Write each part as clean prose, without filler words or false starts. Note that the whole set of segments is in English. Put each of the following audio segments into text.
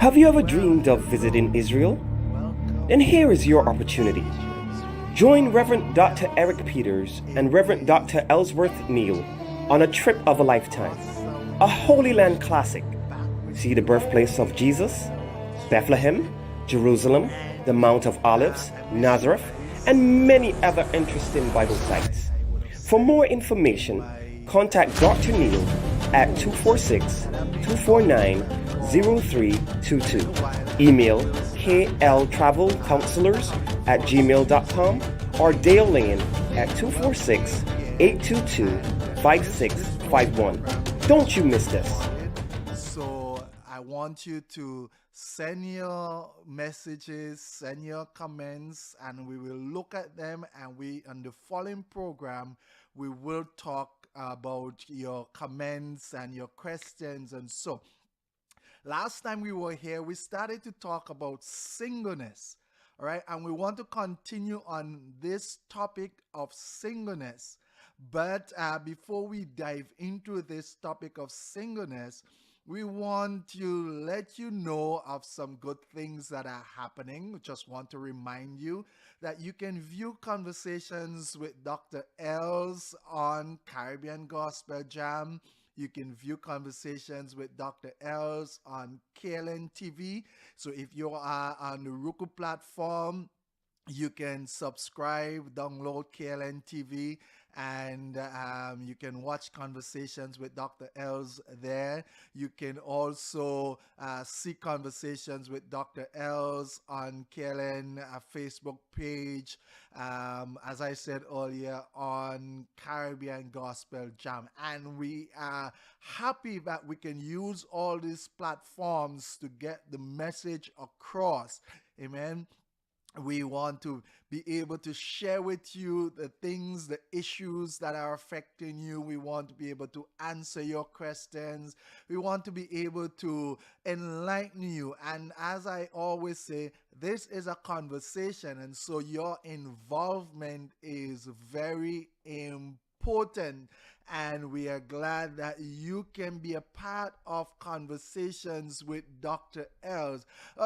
Have you ever dreamed of visiting Israel? Then here is your opportunity. Join Reverend Dr. Eric Peters and Reverend Dr. Ellsworth Neal on a trip of a lifetime, a Holy Land classic. See the birthplace of Jesus, Bethlehem, Jerusalem, the Mount of Olives, Nazareth, and many other interesting Bible sites. For more information, contact Dr. Neal at 246-249-0322. Email kltravelcounselors@gmail.com or Dale Lane at 246-822-5651. Don't you miss this. So I want you to send your messages, send your comments, and we will look at them. And on the following program, we will talk about your comments and your questions. And so, last time we were here, we started to talk about singleness. All right, and we want to continue on this topic of singleness. But before we dive into this topic of singleness, we want to let you know of some good things that are happening. We just want to remind you that you can view conversations with Dr. Els on Caribbean Gospel Jam. You can view conversations with Dr. Els on KLN TV. So if you are on the Roku platform, you can subscribe, download KLN TV, and you can watch conversations with Dr. Els there. You can also see conversations with Dr. Els on KLN Facebook page, as I said earlier, on Caribbean Gospel Jam. And we are happy that we can use all these platforms to get the message across. Amen. We want to be able to share with you the things, the issues that are affecting you. We want to be able to answer your questions. We want to be able to enlighten you. And as I always say, this is a conversation. And so your involvement is very important. And we are glad that you can be a part of conversations with Dr. Els.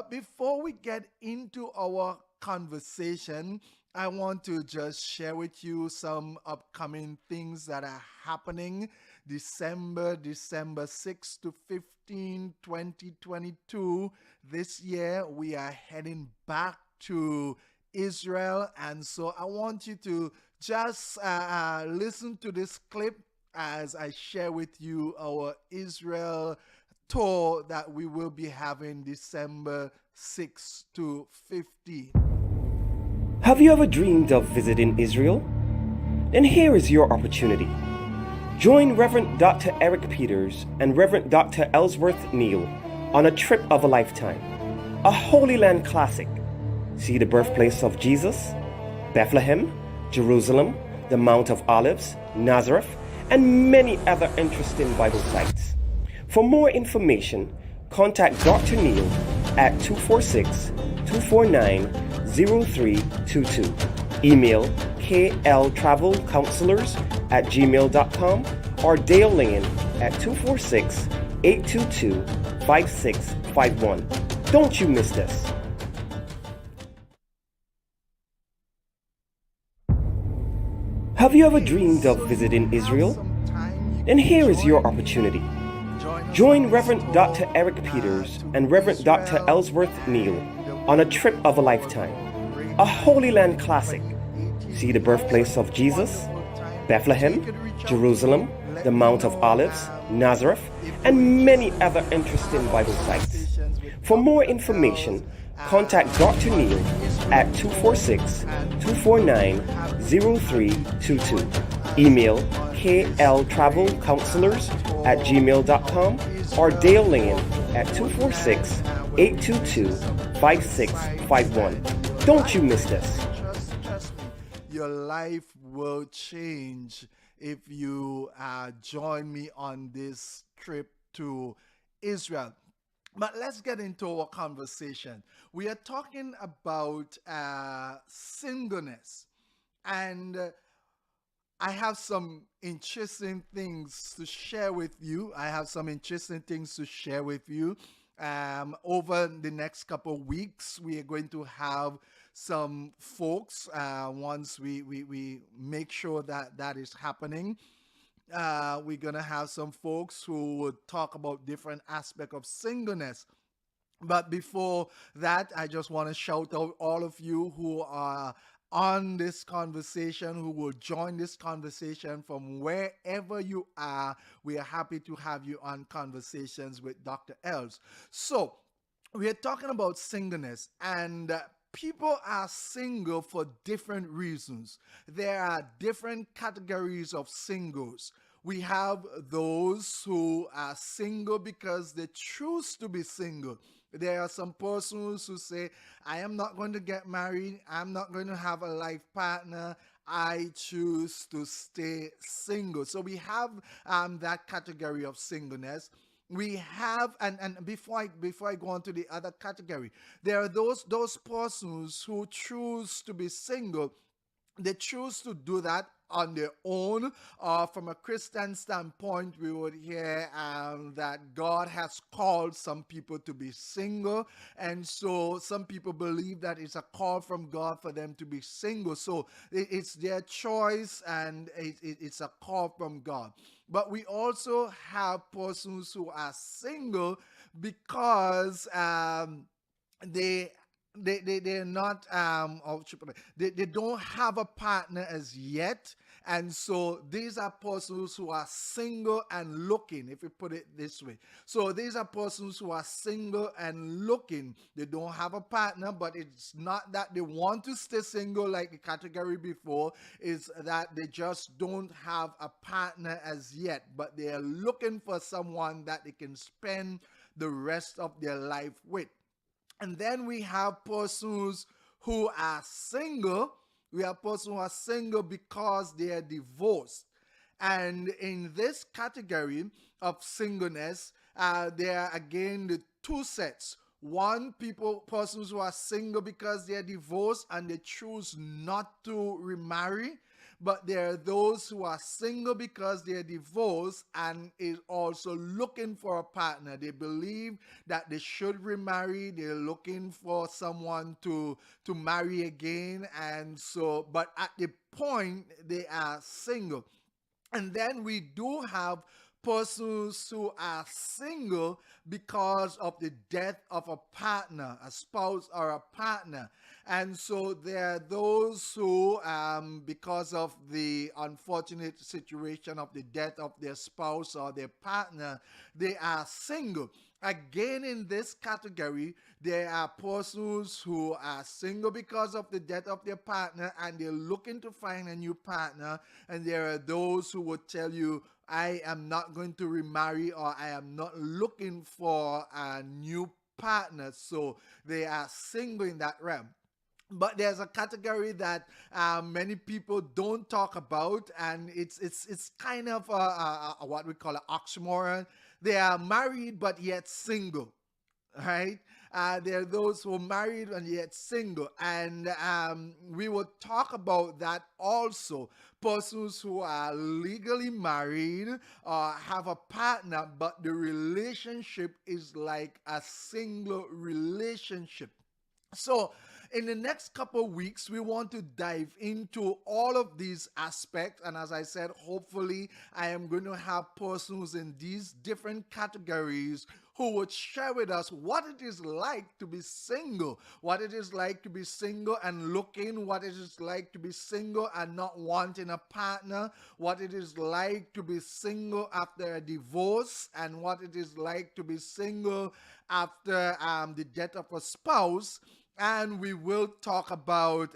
Before we get into our conversation, I want to just share with you some upcoming things that are happening. December 6 to 15, 2022. This year, we are heading back to Israel. And so I want you to just listen to this clip as I share with you our Israel tour that we will be having December 6 to 15. Have you ever dreamed of visiting Israel? Then here is your opportunity. Join Reverend Dr. Eric Peters and Reverend Dr. Ellsworth Neal on a trip of a lifetime, a Holy Land classic. See the birthplace of Jesus, Bethlehem, Jerusalem, the Mount of Olives, Nazareth, and many other interesting Bible sites. For more information, contact Dr. Neal at 246-249-0322. Email kltravelcounselors@gmail.com or Dale Lane at 246-822-5651. Don't you miss this. Have you ever dreamed of visiting Israel? Then here is your opportunity. Join Reverend Dr. Eric Peters and Reverend Dr. Ellsworth Neal on a trip of a lifetime, a Holy Land classic. See the birthplace of Jesus, Bethlehem, Jerusalem, the Mount of Olives, Nazareth, and many other interesting Bible sites. For more information, contact Dr. Neal at 246-249-0322. Email kltravelcounselors@gmail.com or Dale Lane at 246-822-5651. Don't you miss this. Trust me, your life will change if you join me on this trip to Israel. But let's get into our conversation. We are talking about singleness. And I have some interesting things to share with you. Over the next couple of weeks, we are going to have some folks, once we make sure that that is happening. We're going to have some folks who would talk about different aspects of singleness. But before that, I just want to shout out all of you who are on this conversation, who will join this conversation from wherever you are. We are happy to have you on Conversations with Dr. Els. So, we are talking about singleness, and people are single for different reasons. There are different categories of singles. We have those who are single because they choose to be single. There are some persons who say, I am not going to get married, I'm not going to have a life partner, I choose to stay single. So we have that category of singleness. We have, and before I go on to the other category, there are those persons who choose to be single. They choose to do that on their own. From a Christian standpoint, we would hear that God has called some people to be single, and so some people believe that it's a call from God for them to be single. So it's their choice, and it's a call from God. But we also have persons who are single because they're not they don't have a partner as yet, and so these are persons who are single and looking, if we put it this way. So these are persons who are single and looking. They don't have a partner, but it's not that they want to stay single like the category before, is that they just don't have a partner as yet, but they are looking for someone that they can spend the rest of their life with. And then we have persons who are single. We have persons who are single because they are divorced. And in this category of singleness, there are again the two sets. One, persons who are single because they are divorced and they choose not to remarry. But there are those who are single because they are divorced and is also looking for a partner. They believe that they should remarry. They're looking for someone to marry again. And so, but at the point, they are single. And then we do have persons who are single because of the death of a partner, a spouse or a partner. And so there are those who, because of the unfortunate situation of the death of their spouse or their partner, they are single. Again, in this category, there are persons who are single because of the death of their partner and they're looking to find a new partner. And there are those who would tell you, I am not going to remarry, or I am not looking for a new partner. So they are single in that realm. But there's a category that many people don't talk about, and it's kind of what we call an oxymoron. They are married but yet single, right? There are those who are married and yet single, and we will talk about that also. Persons who are legally married have a partner, but the relationship is like a single relationship. So, in the next couple of weeks, we want to dive into all of these aspects. And as I said, hopefully, I am going to have persons in these different categories who would share with us what it is like to be single, what it is like to be single and looking, what it is like to be single and not wanting a partner, what it is like to be single after a divorce, and what it is like to be single after the death of a spouse. And we will talk about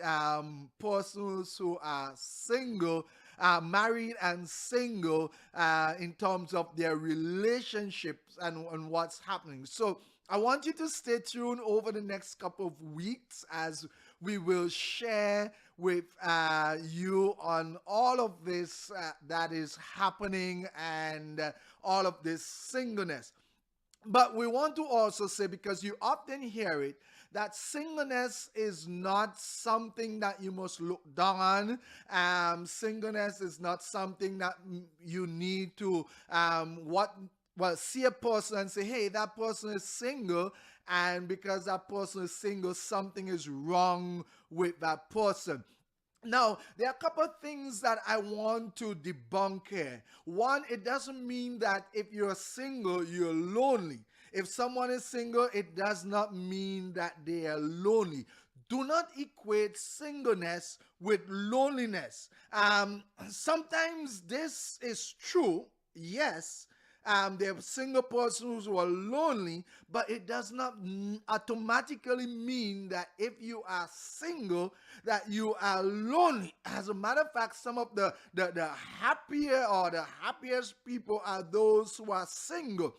persons who are single, married and single, in terms of their relationships and what's happening. So I want you to stay tuned over the next couple of weeks as we will share with you on all of this that is happening and all of this singleness. But we want to also say, because you often hear it, that singleness is not something that you must look down on. Singleness is not something that you need to, what well, see a person and say, hey, that person is single, and because that person is single, something is wrong with that person. Now, there are a couple of things that I want to debunk here. One, it doesn't mean that if you're single, you're lonely. If someone is single, it does not mean that they are lonely. Do not equate singleness with loneliness. Sometimes this is true, yes. There are single persons who are lonely, but it does not automatically mean that if you are single, that you are lonely. As a matter of fact, some of the happier or the happiest people are those who are single.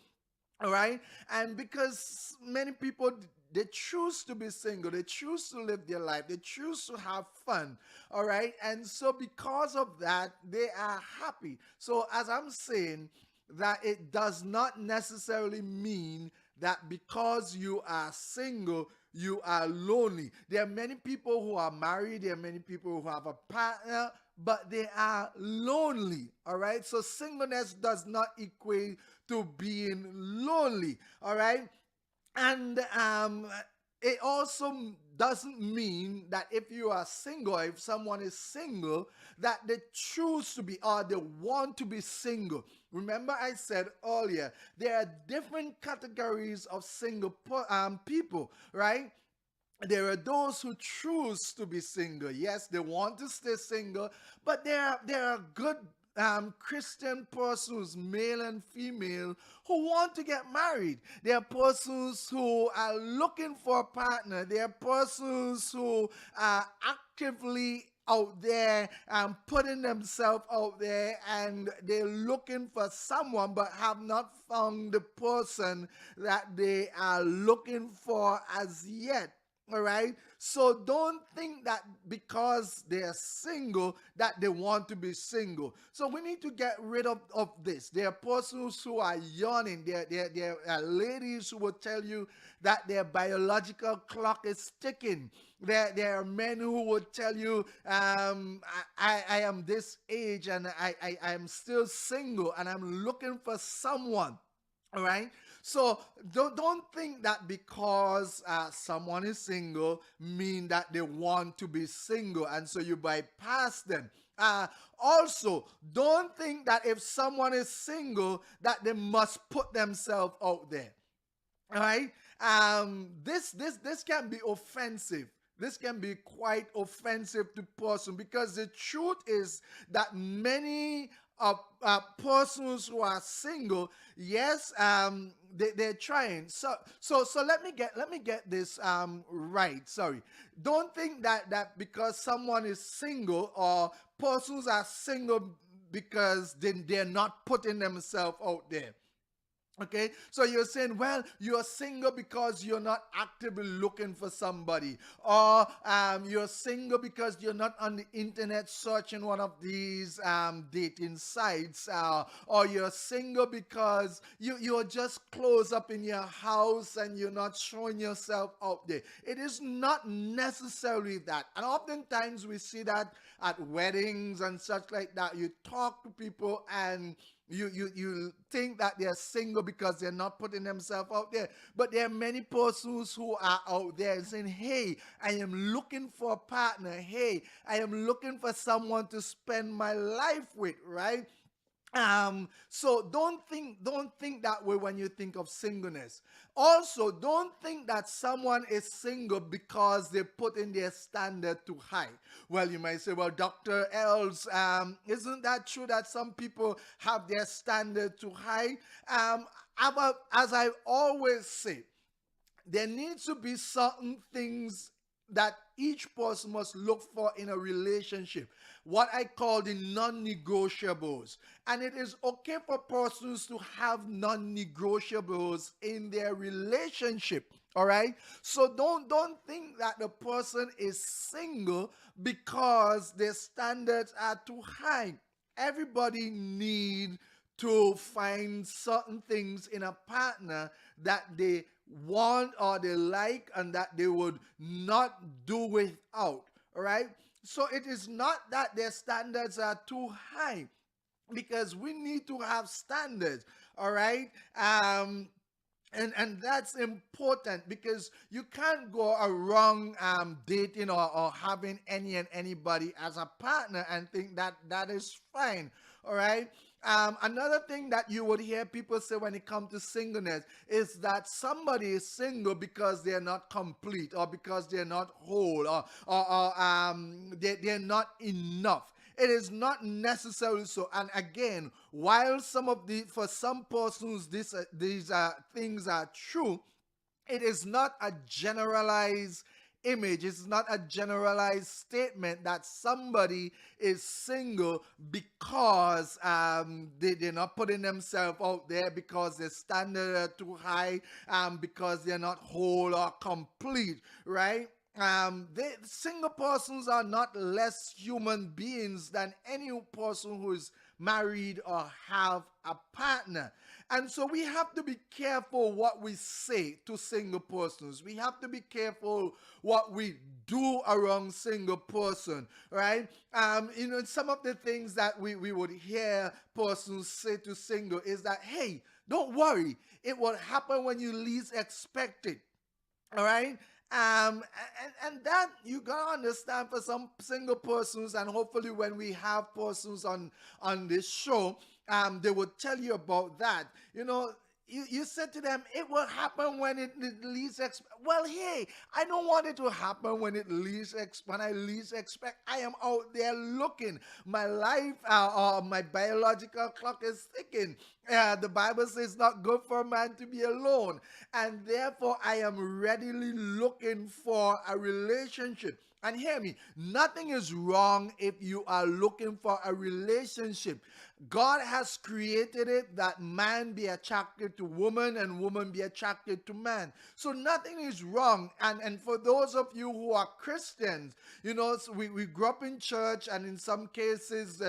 All right. And because many people, they choose to be single, they choose to live their life, they choose to have fun. All right. And so because of that, they are happy. So as I'm saying, that it does not necessarily mean that because you are single, you are lonely. There are many people who are married, there are many people who have a partner, but they are lonely. All right. So singleness does not equate to being lonely. All right. And it also doesn't mean that if you are single, if someone is single, that they choose to be or they want to be single. Remember, I said earlier, there are different categories of single people, right? There are those who choose to be single. Yes, they want to stay single, but there are good Christian persons, male and female, who want to get married. There are persons who are looking for a partner. There are persons who are actively out there and putting themselves out there, and they're looking for someone but have not found the person that they are looking for as yet. All right. So don't think that because they're single that they want to be single. So we need to get rid of this. There are persons who are yawning. There are ladies who will tell you that their biological clock is ticking. There are men who would tell you, I am this age and I am still single and I'm looking for someone. All right. So don't think that because someone is single mean that they want to be single and so you bypass them. Also, don't think that if someone is single that they must put themselves out there. All right. This can be offensive. This can be quite offensive to person because the truth is that many persons who are single, yes, they're trying. So let me get this right. Sorry, don't think that because someone is single or persons are single because they're not putting themselves out there. Okay, so you're saying, well, you're single because you're not actively looking for somebody, or you're single because you're not on the internet searching one of these dating sites, or you're single because you're just closed up in your house and you're not showing yourself out there. It is not necessarily that, and oftentimes we see that at weddings and such like that. You talk to people and you think that they're single because they're not putting themselves out there. But there are many persons who are out there saying, hey, I am looking for a partner. Hey, I am looking for someone to spend my life with, right? So don't think that way when you think of singleness. Also, don't think that someone is single because they put in their standard too high. Well, you might say, well, Dr. Els, isn't that true that some people have their standard too high? As I always say, there needs to be certain things that each person must look for in a relationship, what I call the non-negotiables. And it is okay for persons to have non-negotiables in their relationship. All right. So don't think that the person is single because their standards are too high. Everybody need to find certain things in a partner that they want or they like and that they would not do without. All right. So it is not that their standards are too high. because we need to have standards. All right. And that's important because you can't go around dating or having any and anybody as a partner and think that that is fine. All right. Another thing that you would hear people say when it comes to singleness is that somebody is single because they're not complete, or because they're not whole, or they're not enough. It is not necessarily so. And again, while for some persons these things are true, it is not a generalized image. It's not a generalized statement that somebody is single because they're not putting themselves out there, because their standards are too high, because they're not whole or complete, right? Single persons are not less human beings than any person who is married or have a partner. And so we have to be careful what we say to single persons. We have to be careful what we do around single person, right? Some of the things that we would hear persons say to single is that, hey, don't worry, it will happen when you least expect it. All right. And that you gotta understand for some single persons, and hopefully when we have persons on this show, they will tell you about that. You said to them, it will happen when it least expect. Well, hey, I don't want it to happen when I least expect. I am out there looking. My life or my biological clock is ticking. The Bible says it's not good for a man to be alone. And therefore, I am readily looking for a relationship. And hear me, nothing is wrong if you are looking for a relationship. God has created it that man be attracted to woman and woman be attracted to man. So nothing is wrong. And for those of you who are Christians, so we grew up in church, and in some cases,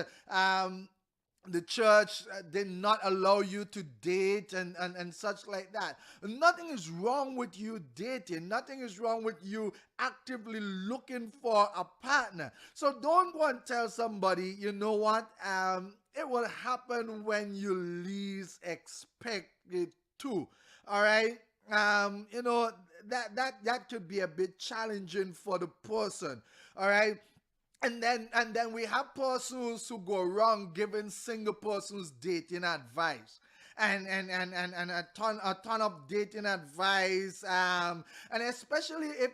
the church did not allow you to date and such like that. Nothing is wrong with you dating. Nothing is wrong with you actively looking for a partner. So don't go and tell somebody, you know what, it will happen when you least expect it to. All right. That could be a bit challenging for the person. All right. And then we have persons who go around giving single persons dating advice. And a ton of dating advice, and especially if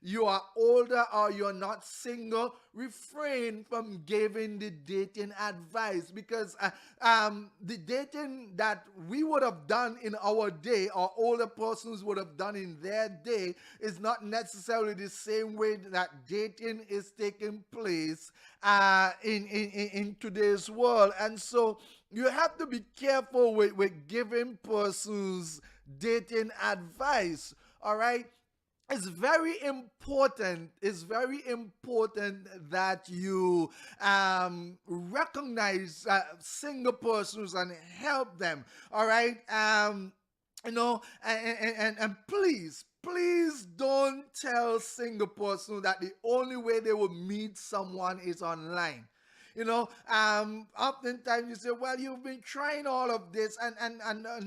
you are older or you're not single, refrain from giving the dating advice, because the dating that we would have done in our day, or older persons would have done in their day, is not necessarily the same way that dating is taking place in today's world. And so you have to be careful with giving persons dating advice. All right. It's very important. It's very important that you recognize single persons and help them. All right. And please don't tell single persons that the only way they will meet someone is online. Oftentimes you say, well, you've been trying all of this, and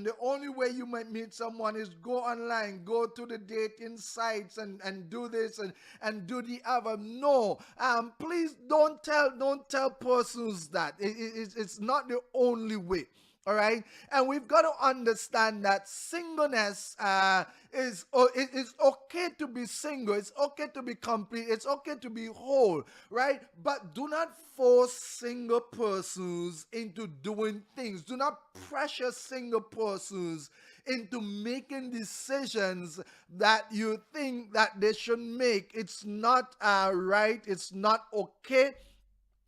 the only way you might meet someone is go online, go to the dating sites and do this and do the other. No, please don't tell persons that. It's not the only way. All right. And we've got to understand that singleness it's okay to be single. It's okay to be complete. It's okay to be whole. Right. But do not force single persons into doing things. Do not pressure single persons into making decisions that you think that they should make. It's not right. It's not okay.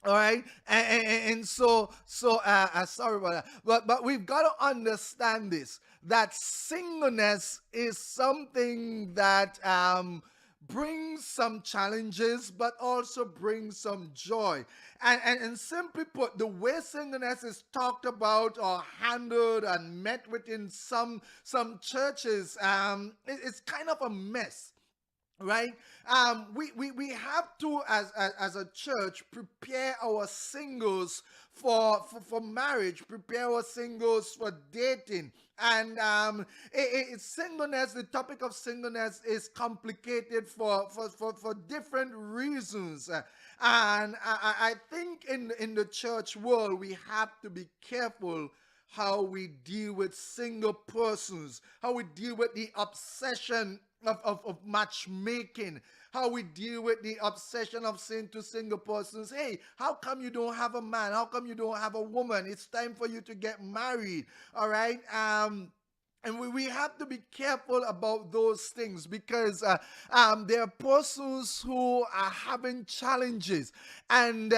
All right, and so sorry about that, but we've got to understand this, that singleness is something that brings some challenges, but also brings some joy. And simply put, the way singleness is talked about or handled and met with in some churches, it's kind of a mess. right? We have to, as a church, prepare our singles for marriage, prepare our singles for dating. And singleness, the topic of singleness is complicated for different reasons. And I think in the church world, we have to be careful how we deal with single persons, how we deal with the obsession of matchmaking, how we deal with the obsession of saying to single persons, hey, how come you don't have a man? How come you don't have a woman? It's time for you to get married, all right? And we have to be careful about those things because there are persons who are having challenges. And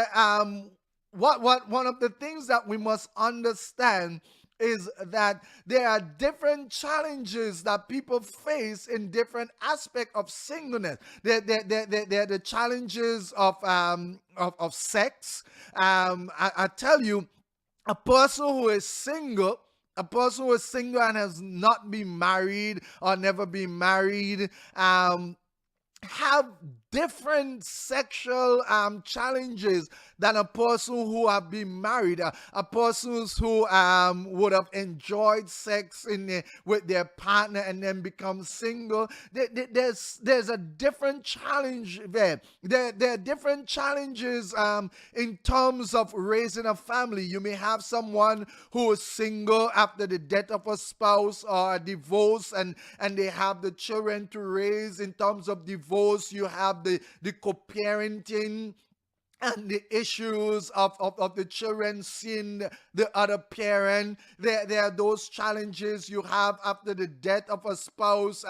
what one of the things that we must understand is that there are different challenges that people face in different aspects of singleness. They're the challenges of sex. I tell you, a person who is single, and has not been married or never been married, have different sexual challenges than a person who have been married, a person who would have enjoyed sex with their partner and then become single. There's a different challenge there. There are different challenges in terms of raising a family. You may have someone who is single after the death of a spouse or a divorce, and they have the children to raise. In terms of divorce, you have the co-parenting and the issues of the children seeing the other parent. There are those challenges you have after the death of a spouse.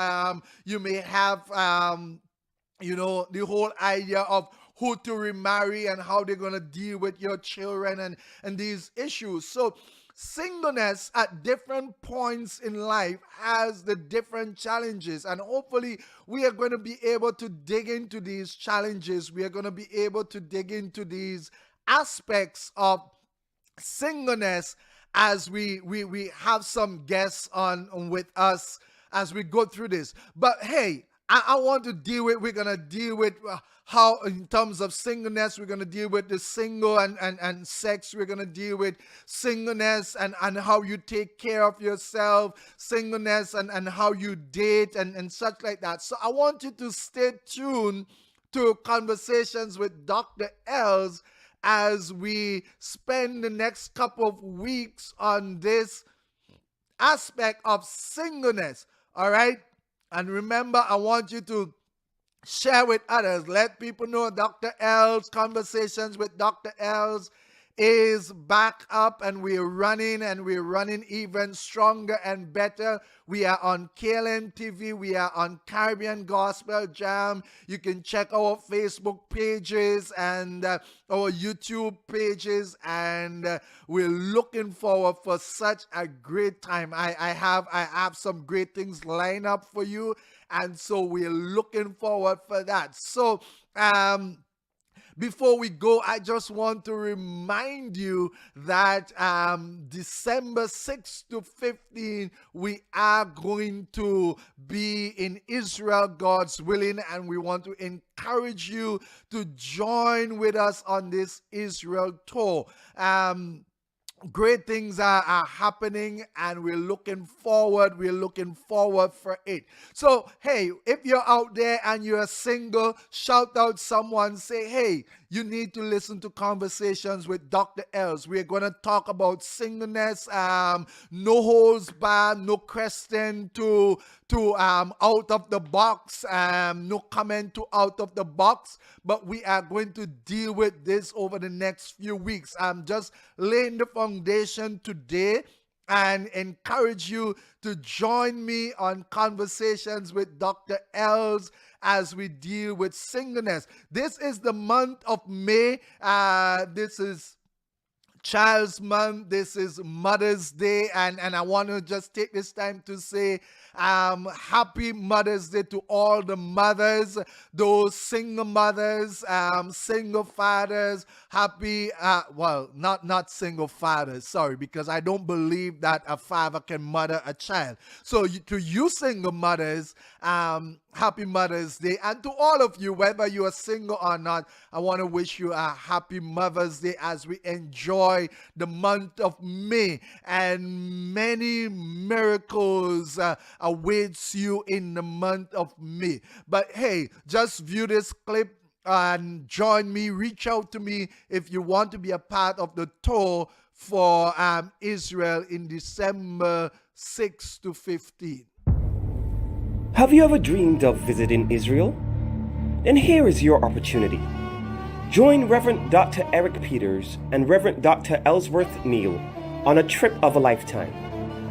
You may have, the whole idea of who to remarry and how they're going to deal with your children and these issues. So singleness at different points in life has the different challenges, and hopefully we are going to be able to dig into these challenges. We are going to be able to dig into these aspects of singleness as we have some guests on with us as we go through this. But hey, I want to we're going to deal with how, in terms of singleness, we're going to deal with the single and sex. We're going to deal with singleness and how you take care of yourself, singleness and how you date and such like that. So I want you to stay tuned to Conversations with Dr. Els as we spend the next couple of weeks on this aspect of singleness. All right? And remember, I want you to share with others. Let people know Dr. Els, Conversations with Dr. Els is back up, and we're running even stronger and better. We are on KLM TV. We are on Caribbean Gospel Jam. You can check our Facebook pages and our YouTube pages, and we're looking forward for such a great time. I have some great things lined up for you, and so we're looking forward for that. So before we go, I just want to remind you that December 6th to 15th, we are going to be in Israel, God's willing, and we want to encourage you to join with us on this Israel tour. Great things are happening, and we're looking forward for it. So hey, if you're out there and you're single, shout out someone, say, hey, you need to listen to Conversations with Dr. Els. We're going to talk about singleness, no holds barred, no question to out of the box, no comment to out of the box, but we are going to deal with this over the next few weeks. I'm just laying the foundation today and encourage you to join me on Conversations with Dr. Els as we deal with singleness. This is the month of May. This is Child's Month. This is Mother's Day, and I want to just take this time to say happy Mother's Day to all the mothers, those single mothers, single fathers. Happy, not single fathers, sorry, because I don't believe that a father can mother a child. So to you single mothers, Happy Mother's Day. And to all of you, whether you are single or not, I want to wish you a happy Mother's Day as we enjoy the month of May, and many miracles awaits you in the month of May. But hey, just view this clip and join me. Reach out to me if you want to be a part of the tour for Israel in December 6 to 15. Have you ever dreamed of visiting Israel? Then here is your opportunity. Join Reverend Dr. Eric Peters and Reverend Dr. Ellsworth Neal on a trip of a lifetime,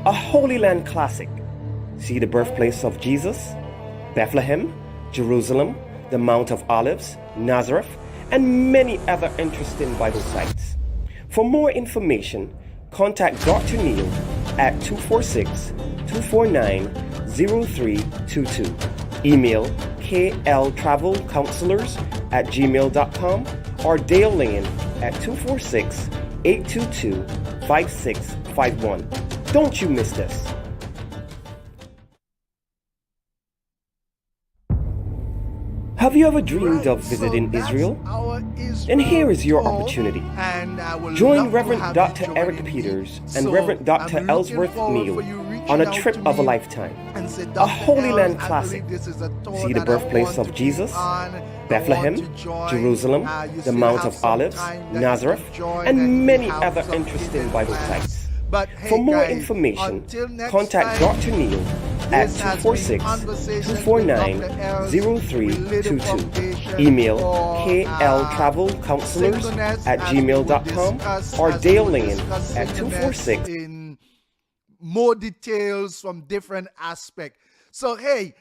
a Holy Land classic. See the birthplace of Jesus, Bethlehem, Jerusalem, the Mount of Olives, Nazareth, and many other interesting Bible sites. For more information, contact Dr. Neal at 246-249-0322. Email kltravelcounselors@gmail.com or Dale Lane at 246-822-5651. Don't you miss this. Have you ever dreamed of visiting Israel? And here is your opportunity. Join Reverend Dr. Eric Peters and Reverend Dr. Ellsworth Neal on a trip of a lifetime, a Holy Land classic. See the birthplace of Jesus, Bethlehem, Jerusalem, the Mount of Olives, Nazareth, and many other interesting Bible sites. For more information, contact Dr. Neal at 246-249-0322. Email kltravelcounselors@gmail.com or Dale Lane at 246. In more details from different aspects. So hey,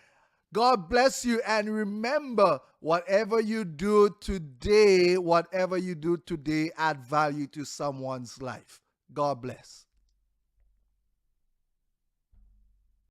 God bless you, and remember, whatever you do today, add value to someone's life. God bless.